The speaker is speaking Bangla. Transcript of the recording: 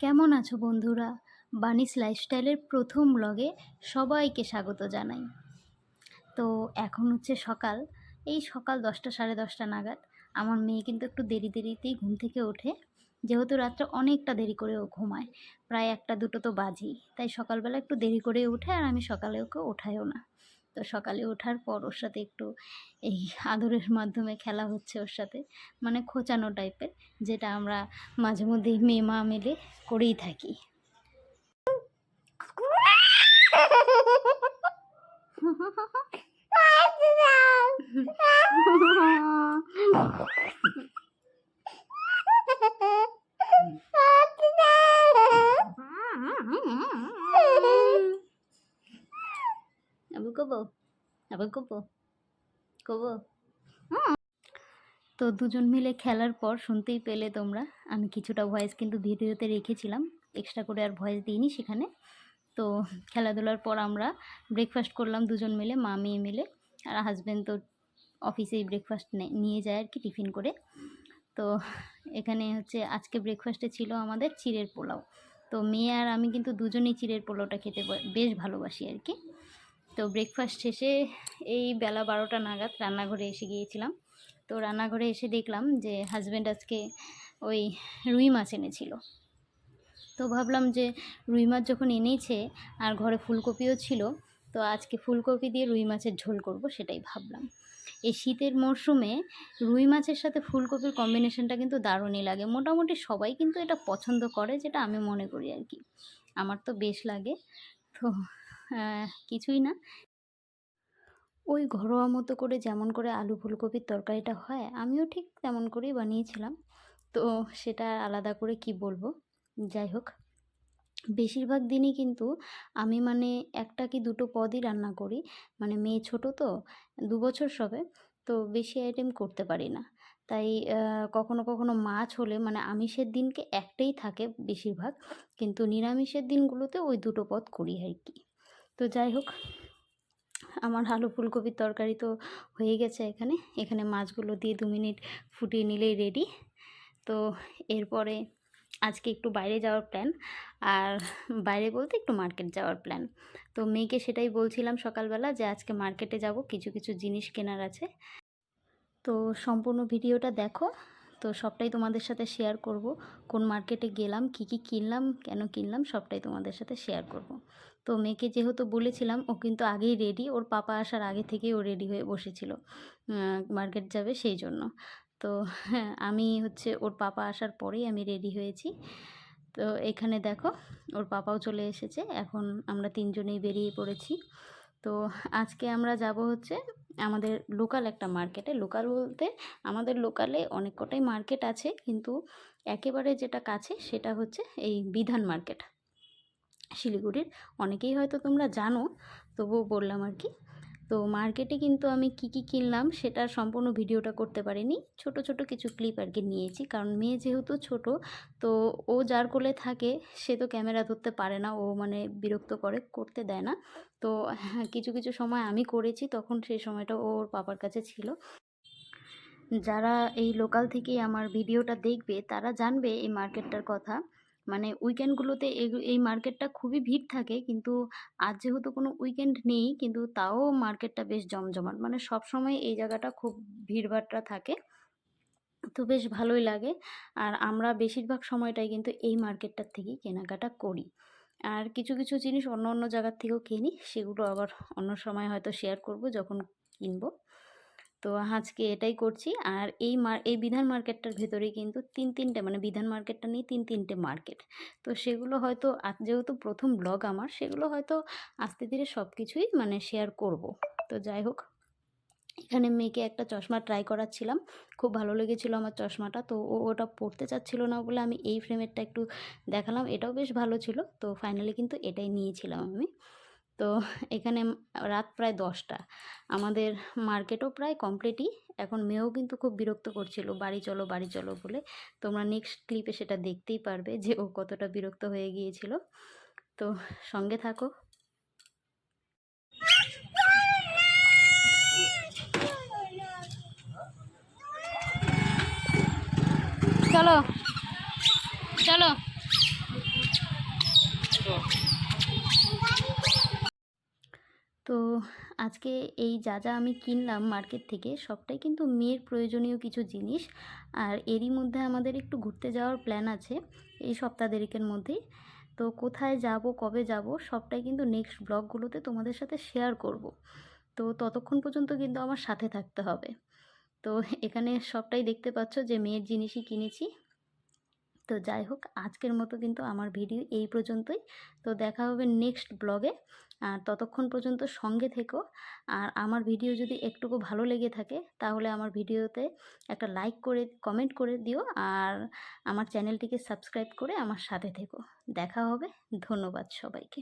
কেমন আছো বন্ধুরা? বানিস লাইফস্টাইলের প্রথম ব্লগে সবাইকে স্বাগত জানাই। তো এখন হচ্ছে সকাল, এই সকাল 10টা সাড়ে 10টা নাগাদ। আমার মেয়ে কিন্তু একটু দেরিতেই ঘুম থেকে ওঠে। যেহেতু রাত্রে অনেকটা দেরি করে ও ঘুমায়, প্রায় 1টা 2টো তো বাজেই। তাই সকালবেলা একটু দেরি করে উঠে, আর আমি সকালে ওকে ওঠাইও না। তো সকালে ওঠার পর ওর সাথে একটু এই আদরের মাধ্যমে খেলা হচ্ছে ওর সাথে, মানে খোঁচানো টাইপের, যেটা আমরা মাঝে মধ্যেই মেয়ে মা মিলে করেই থাকি। আবু কবো, আবু কবো, কবো। তো দুজন মিলে খেলার পর শুনতেই পেলে তোমরা, আমি কিছুটা ভয়েস কিন্তু ভিডিওতে রেখেছিলাম, এক্সট্রা করে আর ভয়েস দিইনি সেখানে। তো খেলাধুলার পর আমরা ব্রেকফাস্ট করলাম দুজন মিলে, মা মেয়ে মিলে। আর হাজব্যান্ড তো অফিসেই ব্রেকফাস্ট নিয়ে যায় আর কি, টিফিন করে। তো এখানে হচ্ছে আজকে ব্রেকফাস্টে ছিল আমাদের চিড়ের পোলাও। তো মেয়ে আর আমি কিন্তু দুজনেই চিড়ের পোলাওটা খেতে বেশ ভালোবাসি আর কি। তো ব্রেকফাস্ট শেষে এই বেলা 12টা নাগাদ রান্নাঘরে এসে গিয়েছিলাম। তো রান্নাঘরে এসে দেখলাম যে হাজব্যান্ড আজকে ওই রুই মাছ এনেছিল। তো ভাবলাম যে রুই মাছ যখন এনেছে আর ঘরে ফুলকপিও ছিল, তো আজকে ফুলকপি দিয়ে রুই মাছের ঝোল করব, সেটাই ভাবলাম। এই শীতের মরশুমে রুই মাছের সাথে ফুলকপির কম্বিনেশনটা কিন্তু দারুণই লাগে। মোটামুটি সবাই কিন্তু এটা পছন্দ করে, যেটা আমি মনে করি আর কি। আমার তো বেশ লাগে। তো কিছুই না, ওই ঘরোয়া মতো করে যেমন করে আলু ফুলকপির তরকারিটা হয়, আমিও ঠিক তেমন করেই বানিয়েছিলাম। তো সেটা আলাদা করে কি বলবো। যাই হোক, বেশিরভাগ দিনই কিন্তু আমি মানে একটা কি দুটো পদই রান্না করি। মানে মেয়ে ছোট তো, 2 বছর সবে, তো বেশি আইটেম করতে পারি না। তাই কখনো কখনো মাছ হলে, মানে আমিষের দিনকে একটাই থাকে বেশিরভাগ, কিন্তু নিরামিষের দিনগুলোতে ওই 2টো পদ করি আর কি। তো যাই হোক, আমার আলু ফুলকপির তরকারি তো হয়ে গেছে। এখানে মাছগুলো দিয়ে 2 মিনিট ফুটিয়ে নিলেই রেডি। তো এরপরে আজকে একটু বাইরে যাওয়ার প্ল্যান, আর বাইরে বলতে একটু মার্কেট যাওয়ার প্ল্যান। তো মেয়েকে সেটাই বলছিলাম সকালবেলা যে আজকে মার্কেটে যাব, কিছু কিছু জিনিস কেনার আছে। তো সম্পূর্ণ ভিডিওটা দেখো, তো সবটাই তোমাদের সাথে শেয়ার করব। কোন মার্কেটে গেলাম, কি কি কিনলাম, কেন কিনলাম, সবটাই তোমাদের সাথে শেয়ার করব। তো মেয়েকে যেহেতু বলেছিলাম, ও কিন্তু আগেই রেডি, ওর পাপা আসার আগে থেকেই ও রেডি হয়ে বসেছিল, মার্কেট যাবে সেই জন্য। তো হ্যাঁ, আমি হচ্ছে ওর পাপা আসার পরেই আমি রেডি হয়েছি। তো এখানে দেখো, ওর পাপাও চলে এসেছে, এখন আমরা 3জনেই বেরিয়ে পড়েছি। তো আজকে আমরা যাব হচ্ছে আমাদের লোকাল একটা মার্কেটে। লোকাল বলতে আমাদের লোকালে অনেক কটাই মার্কেট আছে, কিন্তু একেবারে যেটা কাছে সেটা হচ্ছে এই বিধান মার্কেট, শিলিগুড়ির। অনেকেই হয়তো তোমরা জানো, তবুও বললাম আর কি। তো মার্কেটে কিন্তু আমি কি কি কিনলাম সেটার সম্পূর্ণ ভিডিওটা করতে পারিনি, ছোট ছোট কিছু ক্লিপ আর কি নিয়েছি, কারণ মেয়ে যেহেতু ছোট, তো ও যার কোলে থাকে সে তো ক্যামেরা ধরতে পারে না, ও মানে বিরক্ত করতে দেয় না। তো হ্যাঁ, কিছু কিছু সময় আমি করেছি, তখন সেই সময়টা ওর পাপার কাছে ছিল। যারা এই লোকাল থেকেই আমার ভিডিওটা দেখবে তারা জানবে এই মার্কেটটার কথা। মানে উইকেন্ডগুলোতে এই মার্কেটটা খুবই ভিড় থাকে, কিন্তু আজ যেহেতু কোনো উইকেন্ড নেই, কিন্তু তাও মার্কেটটা বেশ জমজমাট, মানে সব সময় এই জায়গাটা খুব ভিড়ভাট্টা থাকে। তো বেশ ভালোই লাগে। আর আমরা বেশিরভাগ সময়টাই কিন্তু এই মার্কেটটার থেকেই কেনাকাটা করি। আর কিছু কিছু জিনিস অন্য অন্য জায়গার থেকেও কিনি, সেগুলো আবার অন্য সময় হয়তো শেয়ার করব যখন কিনবো। তো আজকে এটাই করছি। আর এই বিধান মার্কেটটার ভেতরেই কিন্তু 3-3টে, মানে বিধান মার্কেটটা নিয়ে 3-3টে মার্কেট। তো সেগুলো হয়তো যেহেতু প্রথম ব্লগ আমার, সেগুলো হয়তো আস্তে ধীরে সব কিছুই মানে শেয়ার করব। তো যাই হোক, এখানে মেয়েকে একটা চশমা ট্রাই করাচ্ছিলাম, খুব ভালো লেগেছিলো আমার চশমাটা। তো ও ওটা পরতে চাচ্ছিল না বলে আমি এই ফ্রেমেরটা একটু দেখালাম, এটাও বেশ ভালো ছিল। তো ফাইনালি কিন্তু এটাই নিয়েছিলাম আমি। তো এখানে রাত প্রায় 10টা, আমাদের মার্কেটও প্রায় কমপ্লিটই। এখন মেয়েও কিন্তু খুব বিরক্ত করছিল, বাড়ি চলো বাড়ি চলো বলে। তোমরা নেক্সট ক্লিপে সেটা দেখতেই পারবে যে ও কতটা বিরক্ত হয়ে গিয়েছিল। তো সঙ্গে থাকো। চলো চলো। তো আজকে এই যা যা আমি কিনলাম মার্কেট থেকে সবটাই কিন্তু মেয়ের প্রয়োজনীয় কিছু জিনিস। আর এরই মধ্যে আমাদের একটু ঘুরতে যাওয়ার প্ল্যান আছে এই সপ্তাহ দেড়েকের মধ্যেই। তো কোথায় যাব, কবে যাব সবটাই কিন্তু নেক্সট ব্লগগুলোতে তোমাদের সাথে শেয়ার করব। তো ততক্ষণ পর্যন্ত কিন্তু আমার সাথে থাকতে হবে। তো এখানে সবটাই দেখতে পাচ্ছ যে মেয়ের জিনিসই কিনেছি। তো যাই হোক, আজকের মতো কিন্তু আমার ভিডিও এই পর্যন্তই। তো দেখা হবে নেক্সট ব্লগে। আর ততক্ষণ পর্যন্ত সঙ্গে থেকো। আর আমার ভিডিও যদি একটুকু ভালো লেগে থাকে তাহলে আমার ভিডিওতে একটা লাইক করে কমেন্ট করে দিও। আর আমার চ্যানেলটিকে সাবস্ক্রাইব করে আমার সাথে থেকো। দেখা হবে। ধন্যবাদ সবাইকে।